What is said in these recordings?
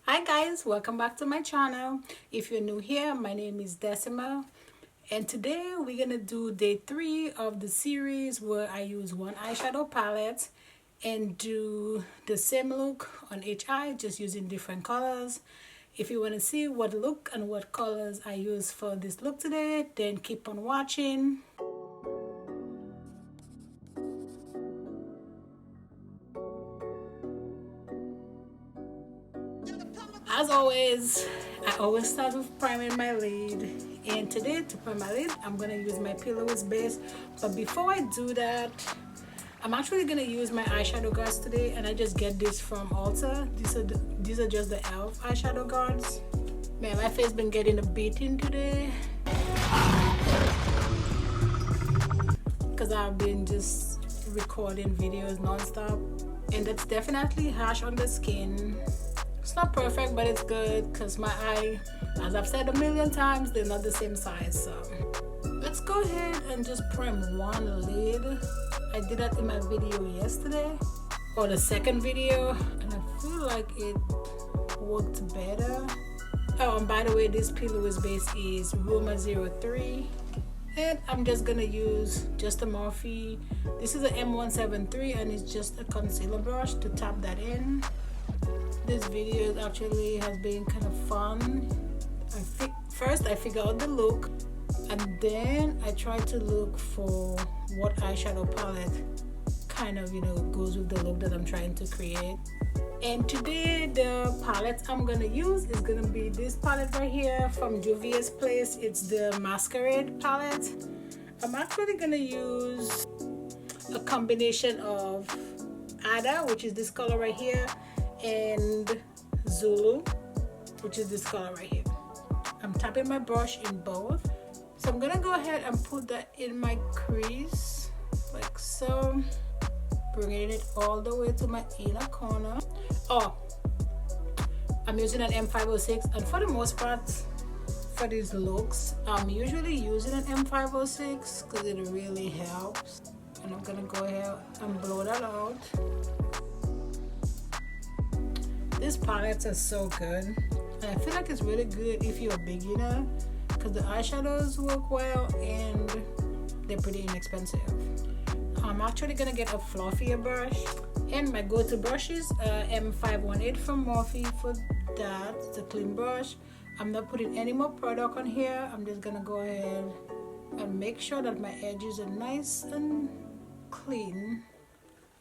Hi guys, welcome back to my channel. If you're new here, my name is Decima, and today we're gonna do day 3 of the series where I use one eyeshadow palette and do the same look on each eye, just using different colors. If you want to see what look and what colors I use for this look today, then keep on watching. As always, I always start with priming my lid, and today to prime my lid I'm gonna use my Louise base. But before I do that, I'm actually gonna use my eyeshadow guards today, and I just get this from Ulta. These are just the e.l.f. eyeshadow guards. Man, my face been getting a beating today because I've been just recording videos non-stop, and that's definitely harsh on the skin. It's not perfect, but it's good because my eye, as I've said a million times, they're not the same size. So let's go ahead and just prime one lid. I did that in my video yesterday, or the second video, and I feel like it worked better. Oh, and by the way, this Louise base is Roma 03, and I'm just gonna use just a Morphe. This is a M173, and it's just a concealer brush to tap that in. This video actually has been kind of fun. First I figure out the look, and then I try to look for what eyeshadow palette kind of, goes with the look that I'm trying to create. And today the palette I'm gonna use is gonna be this palette right here from Juvia's place. It's the Masquerade palette. I'm actually gonna use a combination of Ada, which is this color right here, and Zulu, which is this color right here. I'm tapping my brush in both, so I'm gonna go ahead and put that in my crease like so, bringing it all the way to my inner corner. Oh, I'm using an M506, and for the most part for these looks I'm usually using an M506 because it really helps. And I'm gonna go ahead and blow that out. These palettes are so good, and I feel like it's really good if you're a beginner because the eyeshadows work well and they're pretty inexpensive. I'm actually gonna get a fluffier brush, and my go-to brush is M518 from Morphe. For that, it's a clean brush. I'm not putting any more product on here. I'm just gonna go ahead and make sure that my edges are nice and clean.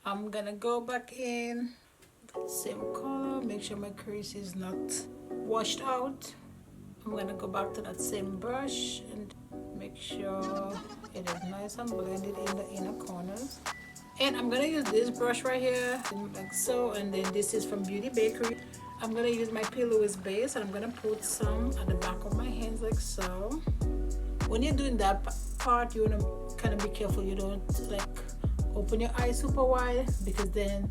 I'm gonna go back in same color, make sure my crease is not washed out. I'm gonna go back to that same brush and make sure it is nice and blended in the inner corners. And I'm gonna use this brush right here like so, and then this is from Beauty Bakery. I'm gonna use my Louise base, and I'm gonna put some at the back of my hands like so. When you're doing that part, you wanna kind of be careful you don't like open your eyes super wide, because then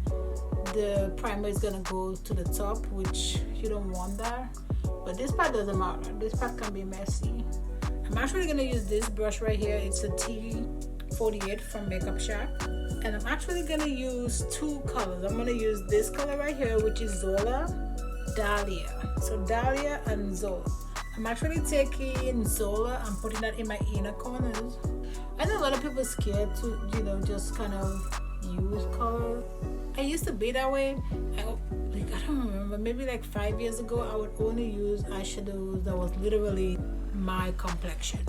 the primer is gonna go to the top, which you don't want that. But this part doesn't matter. This part can be messy. I'm actually gonna use this brush right here. It's a T48 from Makeup Shack, and I'm actually gonna use two colors. I'm gonna use this color right here, which is Zola Dahlia. So Dahlia and Zola. I'm actually taking Zola and putting that in my inner corners. I know a lot of people are scared to, just kind of use color. I used to be that way. I don't remember, maybe like 5 years ago I would only use eyeshadows that was literally my complexion.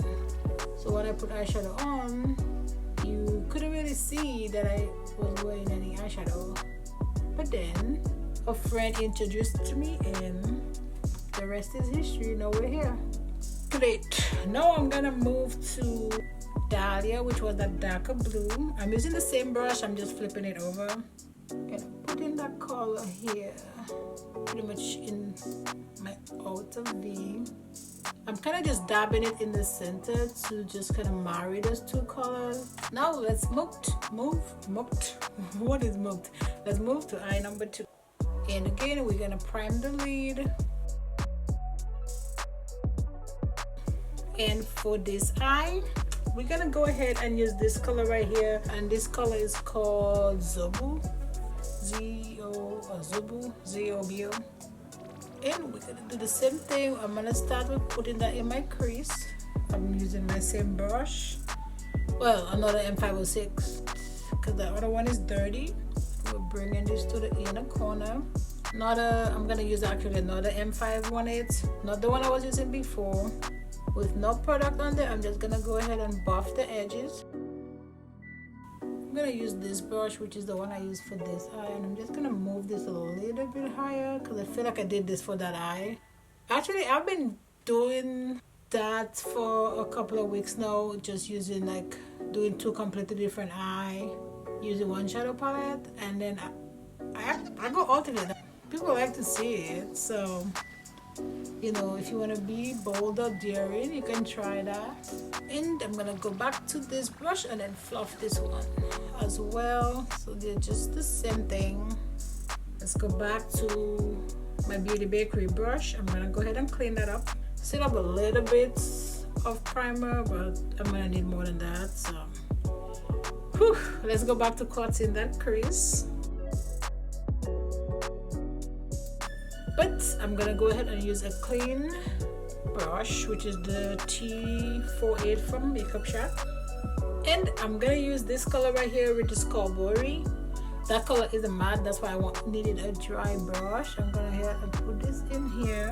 So when I put eyeshadow on, you couldn't really see that I was wearing any eyeshadow. But then a friend introduced it to me, and the rest is history. Now we're here. Great. Now I'm gonna move to Dahlia, which was that darker blue. I'm using the same brush, I'm just flipping it over and putting that color here pretty much in my outer V. I'm kind of just dabbing it in the center to just kind of marry those two colors. Now let's move. What is moved? Let's move to eye number 2. And again, we're gonna prime the lid. And for this eye, we're gonna go ahead and use this color right here, and this color is called Zobu. Z-O-B-O. And we're gonna do the same thing. I'm gonna start with putting that in my crease. I'm using my same brush, well, another M506, because the other one is dirty. We're bringing this to the inner corner. I'm gonna use actually another M518, not the one I was using before. With no product on there, I'm just gonna go ahead and buff the edges. I'm gonna use this brush, which is the one I use for this eye, and I'm just gonna move this a little bit higher because I feel like I did this for that eye. Actually, I've been doing that for a couple of weeks now, just using doing two completely different eye, using one shadow palette, and then I go alternate. People like to see it, so you know, if you want to be bold or daring, you can try that. And I'm gonna go back to this brush and then fluff this one as well, so they're just the same thing. Let's go back to my Beauty Bakery brush. I'm gonna go ahead and clean that up, set up a little bit of primer, but I'm gonna need more than that, so whew. Let's go back to cutting that crease. But I'm gonna go ahead and use a clean brush, which is the T48 from Makeup Shack, and I'm gonna use this color right here, which is called Berry. That color is a matte, that's why I needed a dry brush. I'm gonna go ahead and put this in here.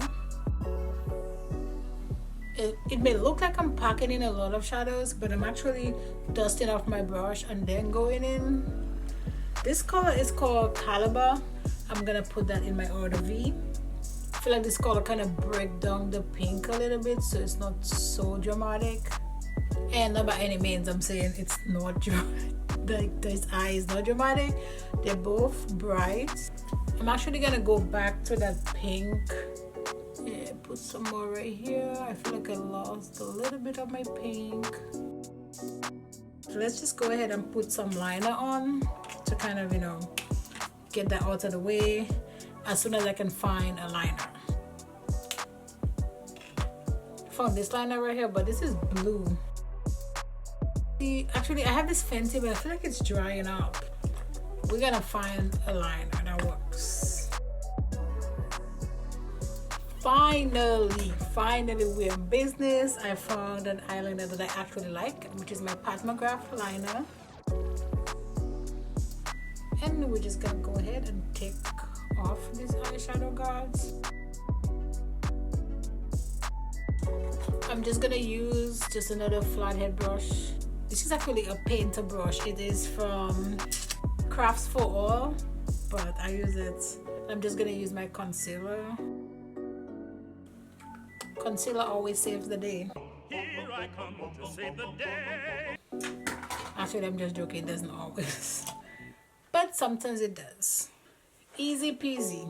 It may look like I'm packing in a lot of shadows, but I'm actually dusting off my brush and then going in. This color is called Caliber. I'm gonna put that in my order V. I feel like this color kind of break down the pink a little bit, so it's not so dramatic. And not by any means I'm saying it's not dramatic. Like this eye is not dramatic. They're both bright. I'm actually gonna go back to that pink. Yeah, put some more right here. I feel like I lost a little bit of my pink. So let's just go ahead and put some liner on to kind of, you know, get that out of the way as soon as I can find a liner. I found this liner right here, but this is blue. See, actually I have this Fenty, but I feel like it's drying up. We're gonna find a liner that works. Finally we're in business. I found an eyeliner that I actually like, which is my McGrath liner. And we're just gonna go ahead and take off these eyeshadow guards. I'm just gonna use just another flathead brush. This is actually a painter brush. It is from Crafts for All, but I use it. I'm just gonna use my concealer. Concealer always saves the day. Here I come to save the day. Actually, I'm just joking. It doesn't always. But sometimes it does. Easy peasy.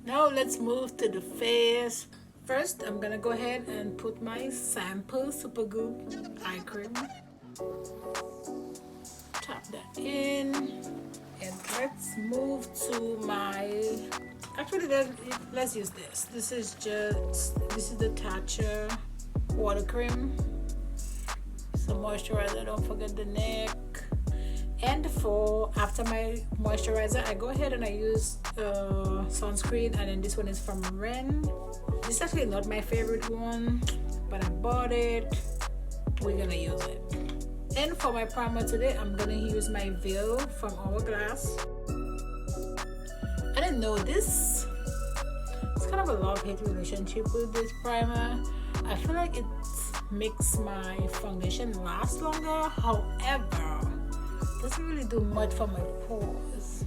Now let's move to the face. First, I'm gonna go ahead and put my sample Supergoop eye cream. Tap that in. And let's move to my... Actually, let's use this. This is the Tatcha water cream. Some moisturizer, don't forget the neck. And for after my moisturizer, I go ahead and I use sunscreen, and then this one is from Ren. This is actually not my favorite one, but I bought it. We're gonna use it. And for my primer today, I'm gonna use my Veil from Hourglass. I didn't know this. It's kind of a love-hate relationship with this primer. I feel like it makes my foundation last longer. However, it doesn't really do much for my pores.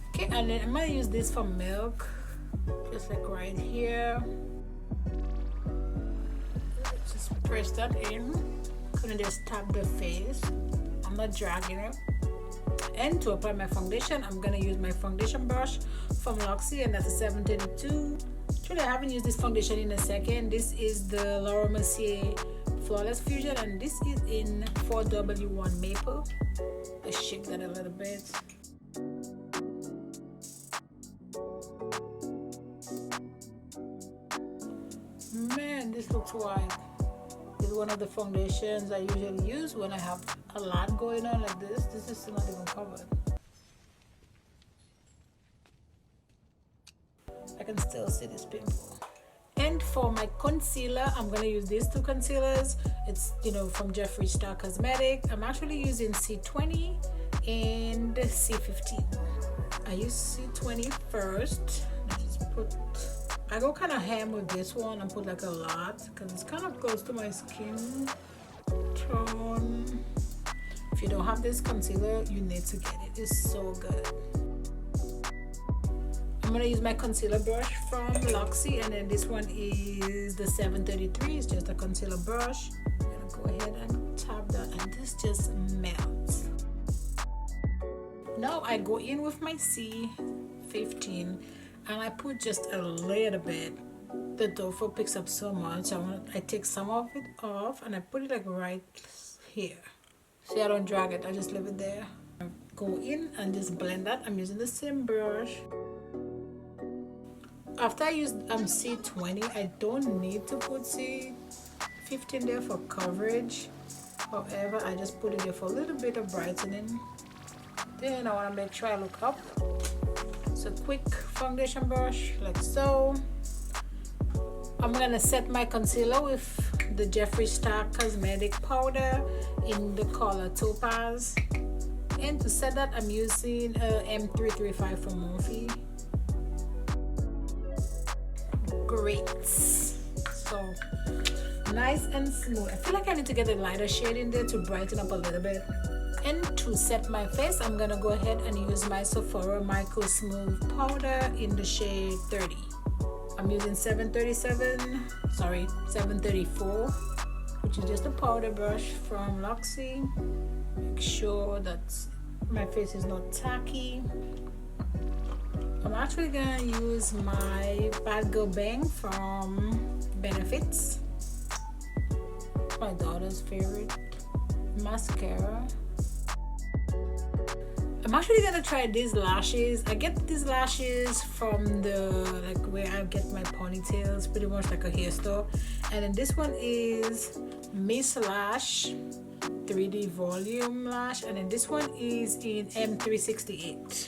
Okay, and then I'm gonna use this for Milk, just like right here. Just press that in. Gonna just tap the face. I'm not dragging it. And to apply my foundation, I'm gonna use my foundation brush from Luxie, and that's a 732. Actually, I haven't used this foundation in a second. This is the Laura Mercier Flawless Fusion, and this is in 4W1 Maple. Let's shake that a little bit. Man, this looks white. This is one of the foundations I usually use when I have a lot going on like this. This is still not even covered. I can still see this pimple. And for my concealer, I'm gonna use these two concealers. It's, you know, from Jeffree Star Cosmetic. I'm actually using C20 and C15. I use C20 first. I go kind of ham with this one and put like a lot because it's kind of close to my skin tone. If you don't have this concealer, you need to get it. It's so good. I'm gonna use my concealer brush from Luxie, and then this one is the 733. It's just a concealer brush. I'm gonna go ahead and tap that, and this just melts. Now I go in with my C15 and I put just a little bit. The doe foot picks up so much. I take some of it off and I put it like right here. See, I don't drag it, I just leave it there. I go in and just blend that. I'm using the same brush. After I use C20, I don't need to put C15 there for coverage. However, I just put it there for a little bit of brightening. Then I want to make sure I look up. So quick foundation brush like so. I'm gonna set my concealer with the Jeffree Star Cosmetic powder in the color Topaz. And to set that, I'm using M335 from Morphe. Great. So nice and smooth. I feel like I need to get a lighter shade in there to brighten up a little bit. And to set my face, I'm gonna go ahead and use my Sephora Micro Smooth powder in the shade 30. I'm using 734, which is just a powder brush from Luxie. Make sure that my face is not tacky. I'm actually gonna use my Bad Girl Bang from Benefits. It's my daughter's favorite mascara. I'm actually gonna try these lashes. I get these lashes from the where I get my ponytails, pretty much like a hair store. And then this one is Miss Lash 3D Volume Lash, and then this one is in M368.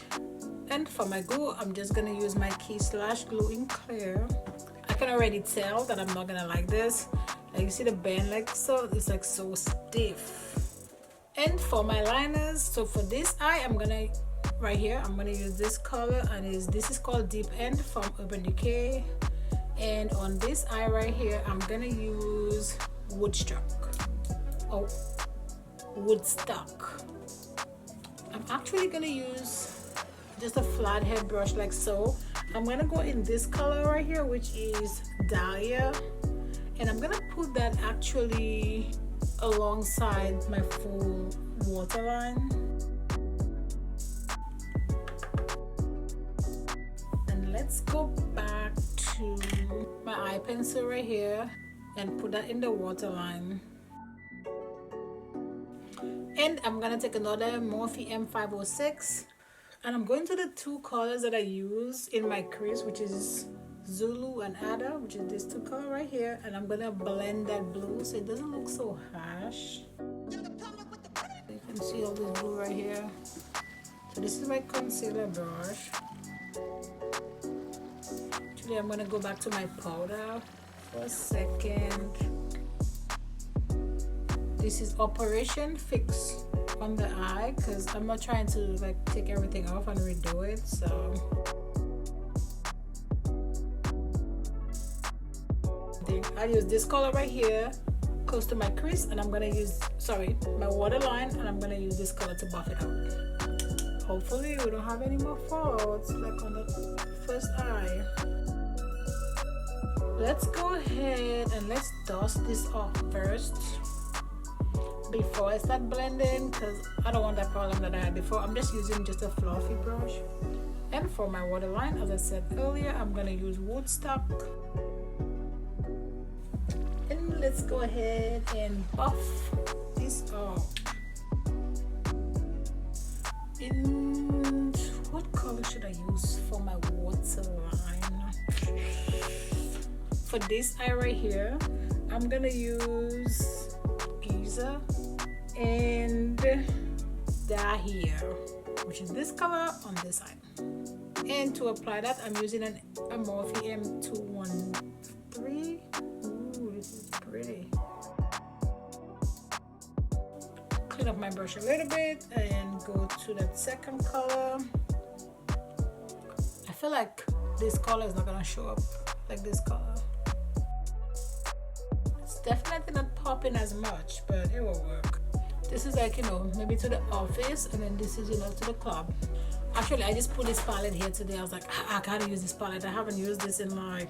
And for my glue, I'm just gonna use my Key Slash Glue in Clear. I can already tell that I'm not gonna like this. Like you see the band, like so, it's like so stiff. And for my liners, so for this eye, I'm gonna use this color, and this is called Deep End from Urban Decay. And on this eye right here, I'm gonna use Woodstock. I'm actually gonna use just a flat head brush like so. I'm gonna go in this color right here, which is Dahlia, and I'm gonna put that actually alongside my full waterline. And let's go back to my eye pencil right here and put that in the waterline. And I'm gonna take another Morphe M506, and I'm going to the two colors that I use in my crease, which is Zulu and Ada, which is this two color right here, and I'm gonna blend that blue so it doesn't look so harsh. You can see all this blue right here. So this is my concealer brush. Actually, I'm gonna go back to my powder for a second. This is Operation Fix on the eye because I'm not trying to like take everything off and redo it. So I use this color right here close to my crease, and I'm gonna use my waterline, and I'm gonna use this color to buff it out. Hopefully we don't have any more fallouts like on the first eye. Let's go ahead and let's dust this off first before I start blending, because I don't want that problem that I had before. I'm just using just a fluffy brush. And for my waterline, as I said earlier, I'm gonna use Woodstock. And let's go ahead and buff this off. And what color should I use for my waterline? For this eye right here, I'm gonna use Giza and Dahlia, which is this color on this side. And to apply that, I'm using a Morphe M213. Ooh, this is pretty. Clean up my brush a little bit and go to that second color. I feel like this color is not gonna show up like this color. It's definitely not popping as much, but it will work. This is like, you know, maybe to the office, and then this is, you know, to the club. Actually, I just put this palette here today. I was like, I gotta use this palette. I haven't used this in like,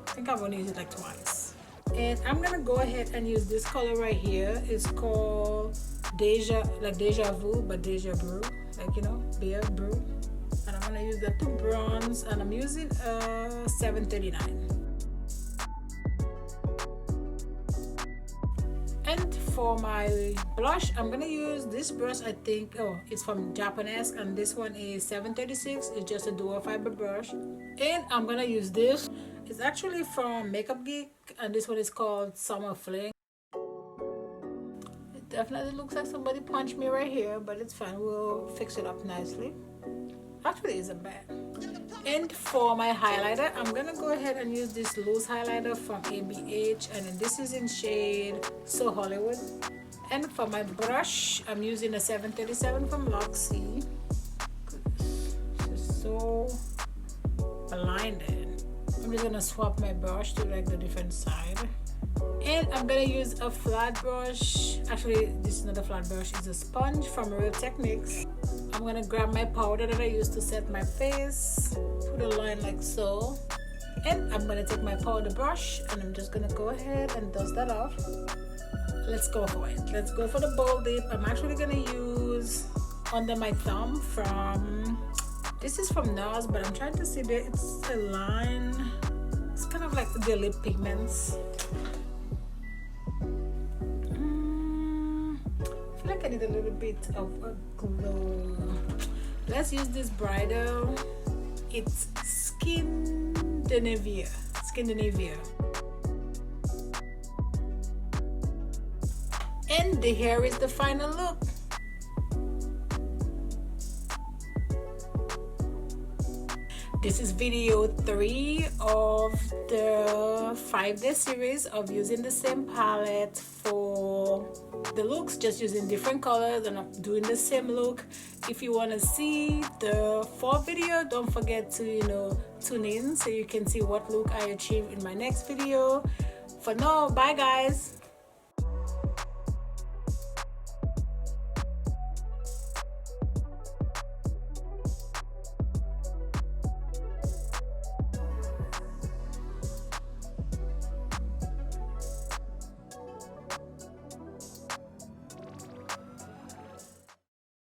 I think I've only used it like twice. And I'm gonna go ahead and use this color right here. It's called Deja Vu, but Deja Brew, like, you know, beer brew. And I'm gonna use that to bronze, and I'm using a 739. And for my blush, I'm gonna use this brush. I think, oh, it's from Japonesque, and this one is 736. It's just a dual fiber brush. And I'm gonna use this. It's actually from Makeup Geek, and this one is called Summer Fling. It definitely looks like somebody punched me right here, but it's fine. We'll fix it up nicely. Actually, it isn't bad. And for my highlighter, I'm gonna go ahead and use this loose highlighter from ABH, and then this is in shade So Hollywood. And for my brush, I'm using a 737 from Luxie. This is so blinded. I'm just gonna swap my brush to like the different side. And I'm gonna use a flat brush. Actually, this is not a flat brush, it's a sponge from Real Techniques. I'm gonna grab my powder that I used to set my face, put a line like so, and I'm gonna take my powder brush and I'm just gonna go ahead and dust that off. Let's go for it. Let's go for the bold dip. I'm actually gonna use under my thumb from, this is from NARS, but I'm trying to see that it's a line. It's kind of like the lip pigments. I feel like I need a little bit of a glow. Let's use this bridal. It's Scandinavia. And the hair is the final look. This is video 3 of the 5-day series of using the same palette for the looks, just using different colors, and I'm doing the same look. If you want to see the 4th video, don't forget to, you know, tune in so you can see what look I achieve in my next video. For now, bye guys.